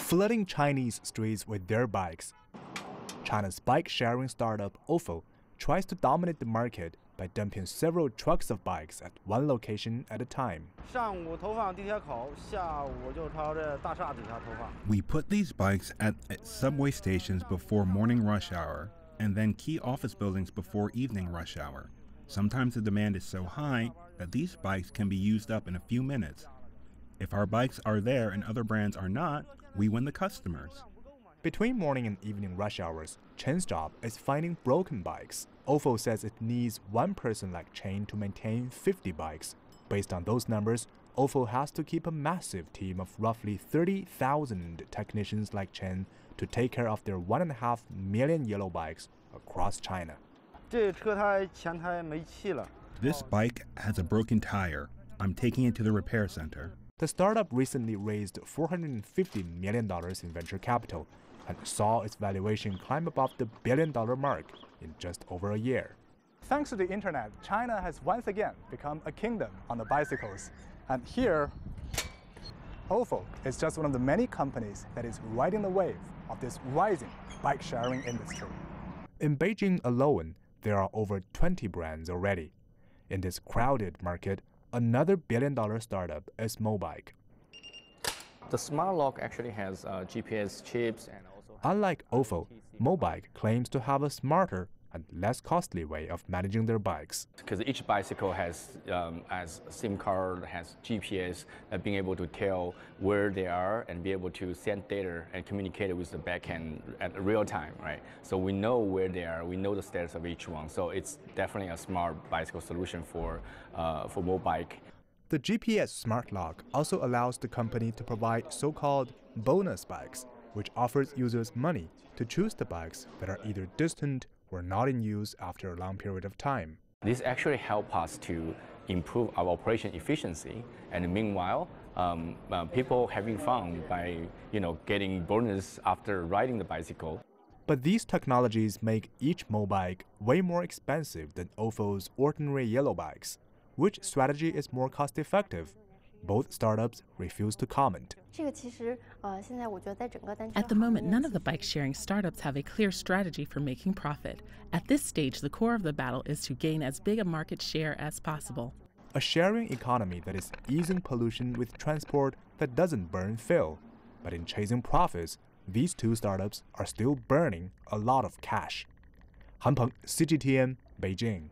flooding Chinese streets with their bikes. China's bike-sharing startup Ofo tries to dominate the market by dumping several trucks of bikes at one location at a time. We put these bikes at subway stations before morning rush hour and then key office buildings before evening rush hour. Sometimes the demand is so high that these bikes can be used up in a few minutes. If our bikes are there and other brands are not, we win the customers. Between morning and evening rush hours, Chen's job is finding broken bikes. Ofo says it needs one person like Chen to maintain 50 bikes. Based on those numbers, Ofo has to keep a massive team of roughly 30,000 technicians like Chen to take care of their 1.5 million yellow bikes across China. This bike has a broken tire. I'm taking it to the repair center. The startup recently raised $450 million in venture capital and saw its valuation climb above the billion-dollar mark in just over a year. Thanks to the internet, China has once again become a kingdom on the bicycles. And here, Ofo is just one of the many companies that is riding the wave of this rising bike-sharing industry. In Beijing alone, there are over 20 brands already. In this crowded market, another billion-dollar startup is Mobike. The smart lock actually has GPS chips and also... Unlike Ofo, Mobike claims to have a smarter and less costly way of managing their bikes. Because each bicycle has a SIM card, has GPS, being able to tell where they are and be able to send data and communicate with the backend at real time, right? So we know where they are, we know the status of each one. So it's definitely a smart bicycle solution for Mobike. The GPS smart lock also allows the company to provide so-called bonus bikes, which offers users money to choose the bikes that are either distant or not in use after a long period of time. This actually helps us to improve our operation efficiency, and meanwhile, people having fun by getting bonus after riding the bicycle. But these technologies make each Mobike way more expensive than Ofo's ordinary yellow bikes. Which strategy is more cost-effective? Both startups refuse to comment. At the moment, none of the bike-sharing startups have a clear strategy for making profit. At this stage, the core of the battle is to gain as big a market share as possible. A sharing economy that is easing pollution with transport that doesn't burn fuel. But in chasing profits, these two startups are still burning a lot of cash. Han Peng, CGTN, Beijing.